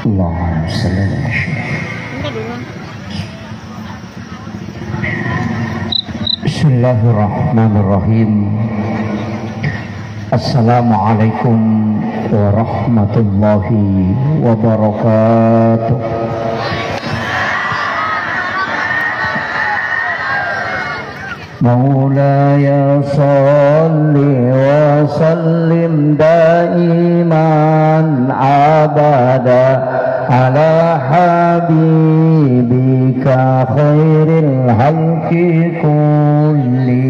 Allahumma shalli ala Bismillahirrahmanirrahim. Assalamualaikum warahmatullahi wabarakatuh. Maulaya salli wa sallim daiman abada ala habibika khairil halqi kullihim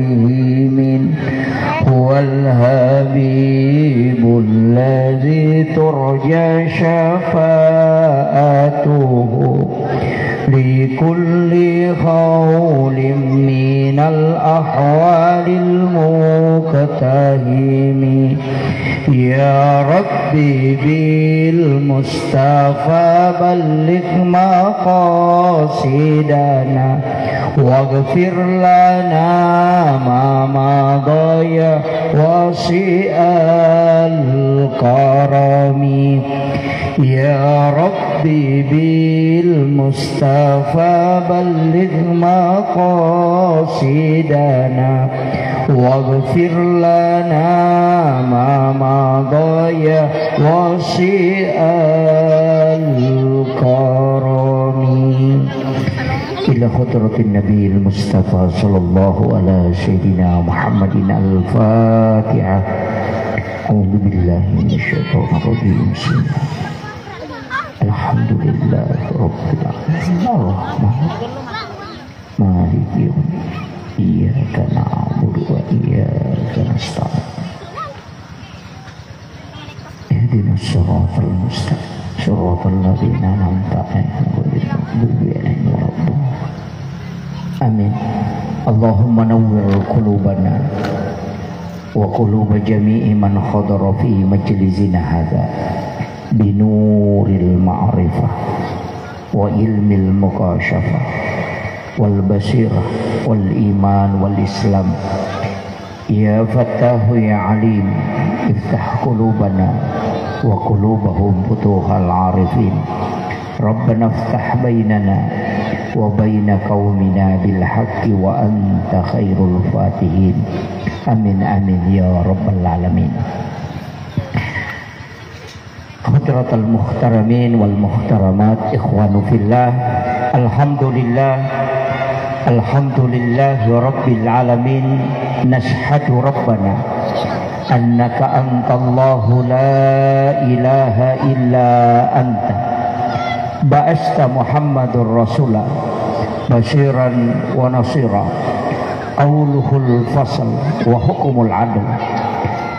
huwal habibul ladzi turja syafa'atuhu likulli khawlim minal ahwalil muqtahimi ya rabbi bil mustafa balligh maqasidana waghfir lana ma madaya wasi'al karami ya rabbi bil mustafa balligh maqasidana waghfir lana ma madaya wasi'al karami ila hadratin nabiyil mustafa sallallahu ala sayyidina Muhammadin al-Fatihah. A'udzu billahi minasyaitonir rajim. Alhamdulillahi rabbil alamin. Ar-Rahman Maliki yaumiddin. Iyyaka na'budu wa iyyaka nasta'in. Ihdinas siratal mustaqim. Siratal ladzina an'amta 'alaihim ghairil maghdubi 'alaihim waladdallin. Amin. Allahumma nawwir qulubana wa quluba jami'i man hadara fi majlisina hadza binuril ma'rifah wa ilmil muqasyafah wal basirah wal iman wal islam ya fattahu ya alim iftah qulubana wa qulubahum futuhal arifin rabbana iftah bainana wa baina qaumina bil haqqi wa anta khairul fatihin. Amin amin ya rabbal alamin. Hadratal muhtaramin wal muhtaramat, ikhwanu fillah, alhamdulillah alhamdulillahi rabbil alamin. Nashhadu rabbana annaka antallahu la ilaha illa anta ba'asta muhammadur rasulah basyiran wa nasira qawluhul fasl wa hukumul adl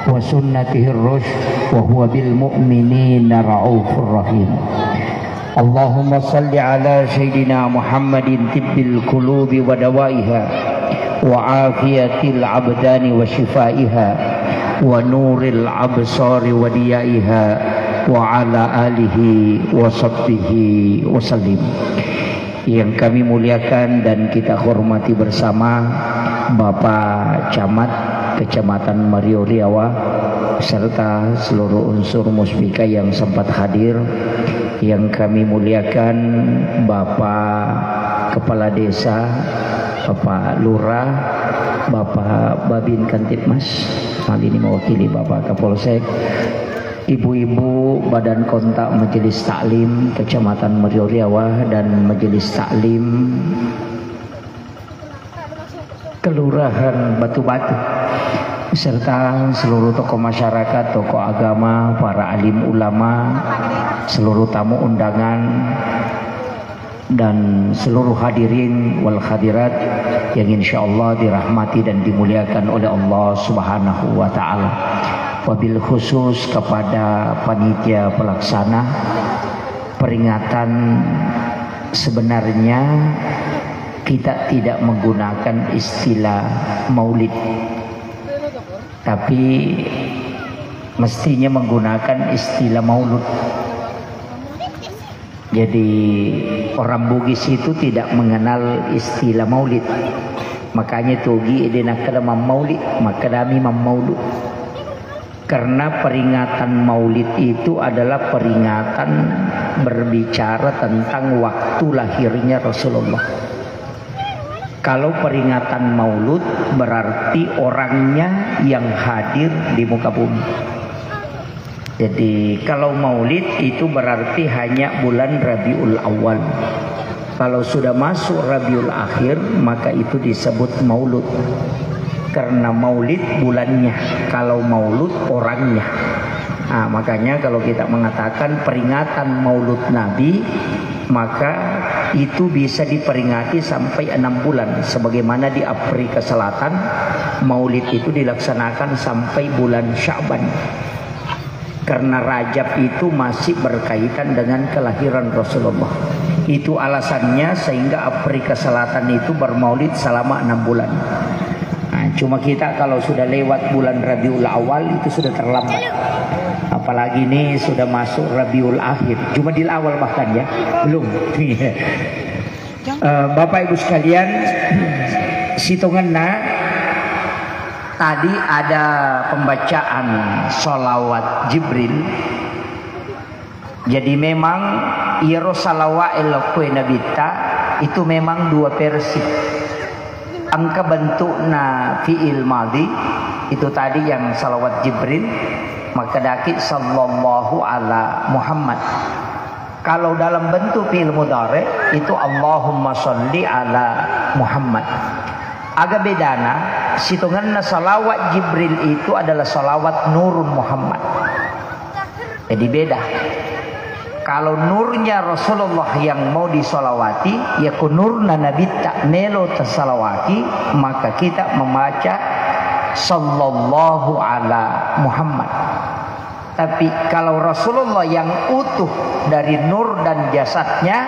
wa sunnatihir rushd wa huwa bil mu'minina ra'ufur rahim. Allahumma salli ala sayyidina Muhammadin tibbil qulubi wa dawaiha wa afiyatil abdani wa shifaiha wa nuril absari wa diyaiha wa ala alihi wa sahbihi wa sallim. Yang kami muliakan dan kita hormati bersama Bapak Camat Kecamatan Mario Riawa serta seluruh unsur Muspika yang sempat hadir. Yang kami muliakan Bapak Kepala Desa, Bapak Lurah, Bapak Babin Kantipmas, hal ini mewakili Bapak Kapolsek, ibu-ibu Badan Kontak Majelis Taklim Kecamatan Mario Riawa dan Majelis Taklim Kelurahan Batu-Batu beserta seluruh tokoh masyarakat, tokoh agama, para alim ulama, seluruh tamu undangan dan seluruh hadirin wal hadirat yang insyaallah dirahmati dan dimuliakan oleh Allah Subhanahu wa taala. Wabil khusus kepada panitia pelaksana peringatan, sebenarnya kita tidak menggunakan istilah maulid, tapi mestinya menggunakan istilah maulud. Jadi orang Bugis itu tidak mengenal istilah maulid, makanya tugi edenak kadam maulid, maka kami maulud. Karena peringatan maulid itu adalah peringatan berbicara tentang waktu lahirnya Rasulullah. Kalau peringatan Maulud berarti orangnya yang hadir di muka bumi. Jadi kalau Maulid itu berarti hanya bulan Rabiul Awal. Kalau sudah masuk Rabiul Akhir maka itu disebut Maulud. Karena Maulid bulannya, kalau Maulud orangnya. Nah, makanya kalau kita mengatakan peringatan Maulud Nabi, maka itu bisa diperingati sampai 6 bulan. Sebagaimana di Afrika Selatan Maulid itu dilaksanakan sampai bulan Sya'ban. Karena Rajab itu masih berkaitan dengan kelahiran Rasulullah. Itu alasannya sehingga Afrika Selatan itu bermaulid selama 6 bulan. Nah, cuma kita kalau sudah lewat bulan Rabiul Awal itu sudah terlambat. Apalagi ini sudah masuk Rabiul Akhir. Cuma di awal bahkan ya, belum. Bapak Ibu sekalian, situnganna tadi ada pembacaan sholawat Jibril. Jadi memang iro salawat elokwe nabita itu memang 2 versi. Angka bentukna fi'il madhi itu tadi yang salawat Jibril, maka daki sallallahu ala Muhammad. Kalau dalam bentuk fi'il mudhari itu Allahumma sholli ala Muhammad. Agak bedana, situnganna salawat Jibril itu adalah salawat nurun Muhammad. Jadi beda. Kalau nurnya Rasulullah yang mau disolawati, ya kunurna nabita nelo tersalawati, maka kita membaca sallallahu ala Muhammad. Tapi kalau Rasulullah yang utuh dari nur dan jasadnya,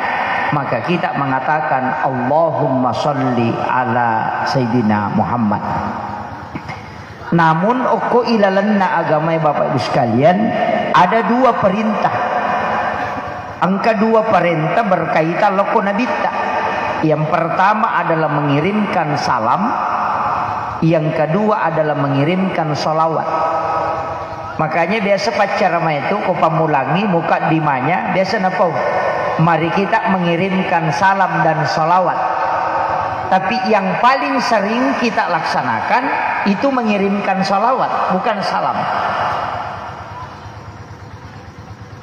maka kita mengatakan Allahumma sholli ala Sayyidina Muhammad. Namun oko ilalanna agama Bapak Ibu sekalian, ada 2 perintah. Angka 2 perintah berkaitan loko nabita. Yang pertama adalah mengirimkan salam, yang kedua adalah mengirimkan sholawat. Makanya biasa pacarama itu kau pamulangi muka dimanya biasa napa? Mari kita mengirimkan salam dan sholawat. Tapi yang paling sering kita laksanakan itu mengirimkan sholawat, bukan salam.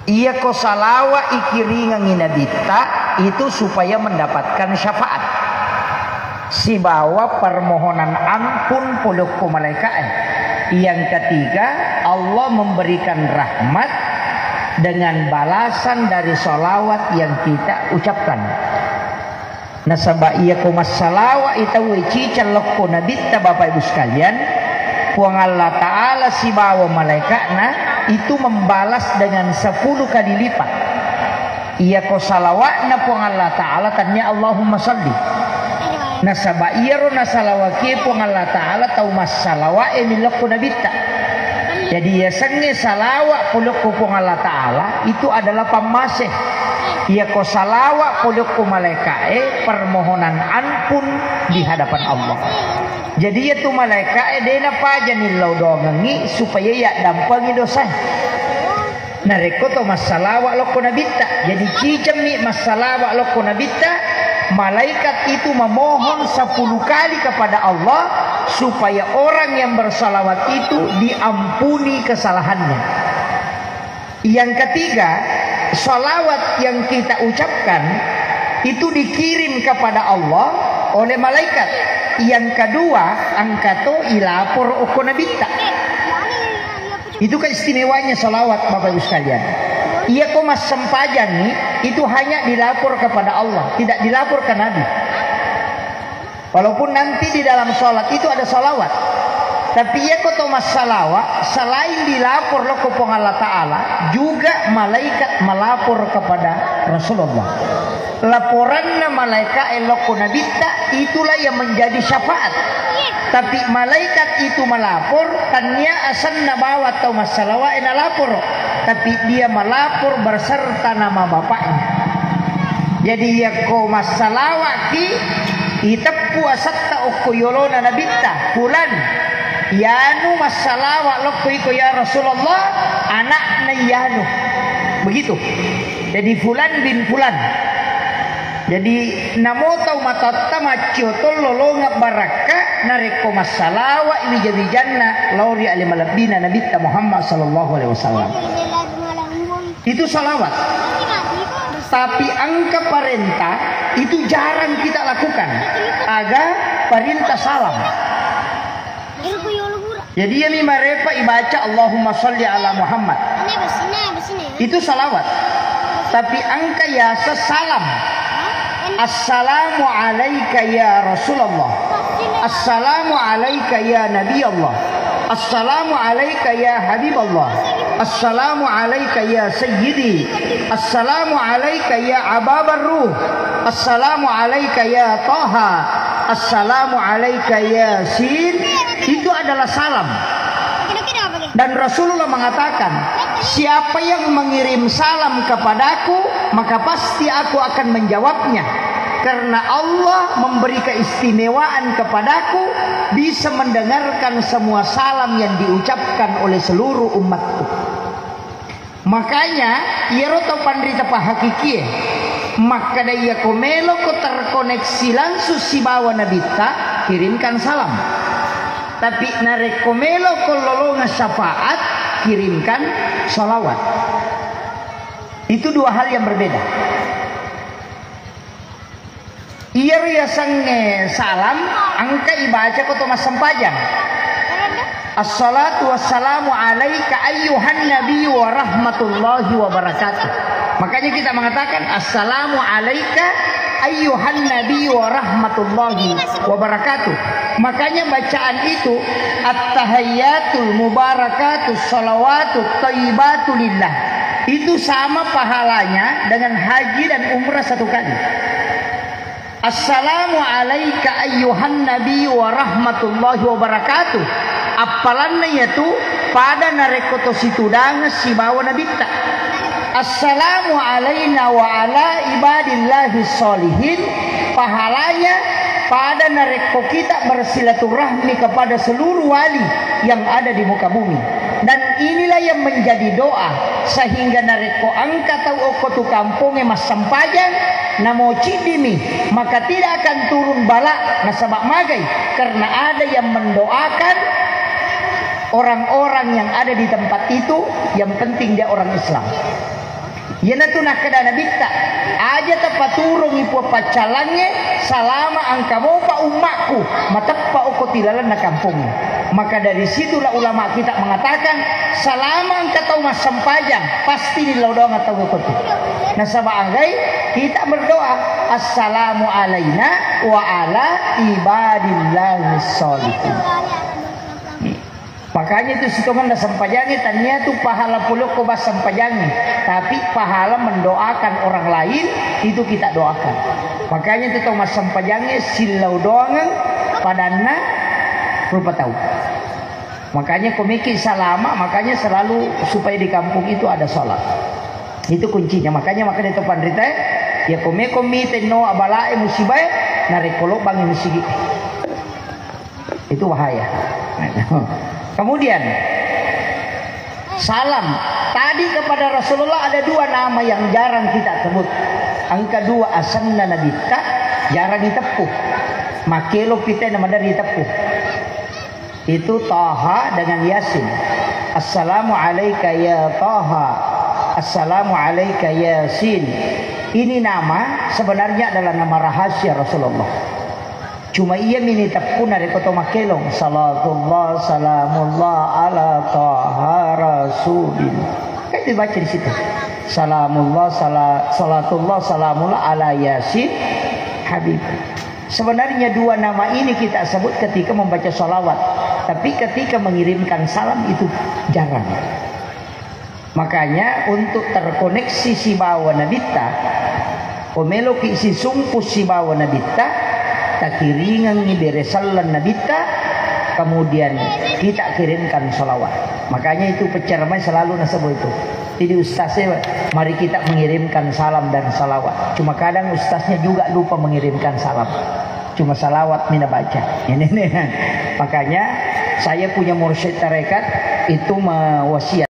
Iya ko salawa ikiringan nabita itu supaya mendapatkan syafaat. Si bawa permohonan ampun puluhku malaikat. Yang ketiga, Allah memberikan rahmat dengan balasan dari sholawat yang kita ucapkan. Nasaba iya ko masalawa ita wici celokko nabita Bapak Ibu sekalian. Puang Allah Ta'ala si bawa malaikatna itu membalas dengan 10 kali lipat. Iya ko salawatna puang Allah Ta'ala tanya Allahumma sholli. Nasaba iya ro nasalawaki puang Allah Ta'ala tau mas salawat emilokko nabita. Jadi ya senge salawat pulukku puang Allah Ta'ala itu adalah pamasih. Iya ko salawat pulukku malaikat permohonan ampun di hadapan Allah. Jadi ya tu malaikat dena paja nilau dongangi supaya ya dampangi dosa. Nareko to masalawat loko nabita. Jadi cicam ni masalawat loko nabita, malaikat itu memohon 10 kali kepada Allah supaya orang yang bersalawat itu diampuni kesalahannya. Yang ketiga, salawat yang kita ucapkan itu dikirim kepada Allah oleh malaikat. Yang kedua, angkato ilapor oko nabita. Itu keistimewanya salawat Bapak Ibu sekalian. Ia kok mas sempajan nih, itu hanya dilapor kepada Allah, tidak dilapor ke Nabi. Walaupun nanti di dalam sholat itu ada salawat, tapi ia kok mas salawat selain dilapor loh ke Allah Ta'ala, juga malaikat melapor kepada Rasulullah. Laporannya malaikat eloko nabita itulah yang menjadi syafaat. Tapi malaikat itu melapor tanya asan nabawa atau masalah ena lapor. Tapi dia melapor berserta nama bapaknya. Jadi ya ko masalah ki itapu asatta okoyolona nabita fulan yanu masalah lokko iko ya Rasulullah anak na yanu. Begitu. Jadi fulan bin fulan. Jadi namo tau matatta maciotol lolonga baraka nareko masalawa iwijawijanna lauri alimalabina nabita Muhammad sallallahu alaihi wasallam. Itu salawat. Tapi angka perintah itu jarang kita lakukan. Agar perintah salam. Jadi ya mimarepa ibaca Allahumma sholli ala Muhammad. Itu salawat. Tapi angka ya salam. Assalamu alayka ya Rasulullah. Assalamu alayka ya Nabi Allah. Assalamu alayka ya Habib Allah. Assalamu alayka ya Sayyidi. Assalamu alayka ya Ababar Ruh. Assalamu alayka ya Taha. Assalamu alayka ya Sin. Itu adalah salam. Dan Rasulullah mengatakan, siapa yang mengirim salam kepadaku, maka pasti aku akan menjawabnya. Karena Allah memberi keistimewaan kepadaku, bisa mendengarkan semua salam yang diucapkan oleh seluruh umatku. Makanya, ia roto pandrita pahakiki, maka daya komelo ko terkoneksi langsung si bawa nabita, kirimkan salam. Tapi narekomelo kololonga syafaat, kirimkan salawat. Itu dua hal yang berbeda. Iya riasange salam angka ibaca ko to masempajang. Assalatu wassalamu alaika ayyuhan nabi wa rahmatullahi wa barakatuh. Makanya kita mengatakan assalamu alaika ayyuhan nabi wa rahmatullahi wa barakatuh. Makanya bacaan itu at-tahayyatul mubarakatus salawatut thayyibatu lillah. Itu sama pahalanya dengan haji dan umrah satu kali. Assalamu alayka ayyuhan nabi wa rahmatullahi wa barakatuh. Apalannya yaitu pada narekoto situdang si bawa nabita. Assalamu alayna wa ala ibadillahi sholihin. Pahalanya pada nareko kita bersilaturahmi kepada seluruh wali yang ada di muka bumi. Dan inilah yang menjadi doa sehingga nareko angka tau okotu kampungnya mas sampajang namo cidimi, maka tidak akan turun bala nasabak magai, karena ada yang mendoakan orang-orang yang ada di tempat itu, yang penting dia orang Islam. Yana tu nak kada nabita aja tapaturong ipo pacalange salama angka mo pa umakku matappa uko tilalan na kampung. Maka dari situlah ulama kita mengatakan salama angka tau mas sampajang pasti nilaudong atau uko tu. Nah sabagai kita berdoa assalamu alaina wa ala ibadillahi sholihin. Makanya itu sitongan dah sampajangi tanya tu pahala puluk ko bas sampajangi, tapi pahala mendoakan orang lain itu kita doakan. Makanya itu mas sampajangi silau doangan padana berupa tahu. Makanya komiki salama, makanya selalu supaya di kampung itu ada sholat. Itu kuncinya. Makanya itu pandrita ya komi teno abalae musibah narekolo bangi musigi. Itu bahaya. Kemudian salam tadi kepada Rasulullah ada dua nama yang jarang kita sebut. Angka dua asanna nabita jarang ditepuh. Makelo pita nama dari ditepuh. Itu Taha dengan Yasin. Assalamu alayka ya Taha. Assalamu alayka ya Yasin. Ini nama sebenarnya adalah nama rahasia Rasulullah. Cuma ia minita pun dari kota makelong. Salatullah salamullah ala taha rasulillah. Kan dibaca di situ. Salamullah salatullah salamullah ala yasin habib. Sebenarnya dua nama ini kita sebut ketika membaca salawat. Tapi ketika mengirimkan salam itu jarang. Makanya untuk terkoneksi si bawa nabita, omelo ki si sungpus si bawa nabita, takiringan ni beresalan nabita, kemudian kita kirimkan salawat. Makanya itu pecermai selalu nasabut itu. Jadi ustaznya mari kita mengirimkan salam dan salawat. Cuma kadang ustaznya juga lupa mengirimkan salam. Cuma salawat mina baca. Ini makanya saya punya mursyid tarekat itu mewasiat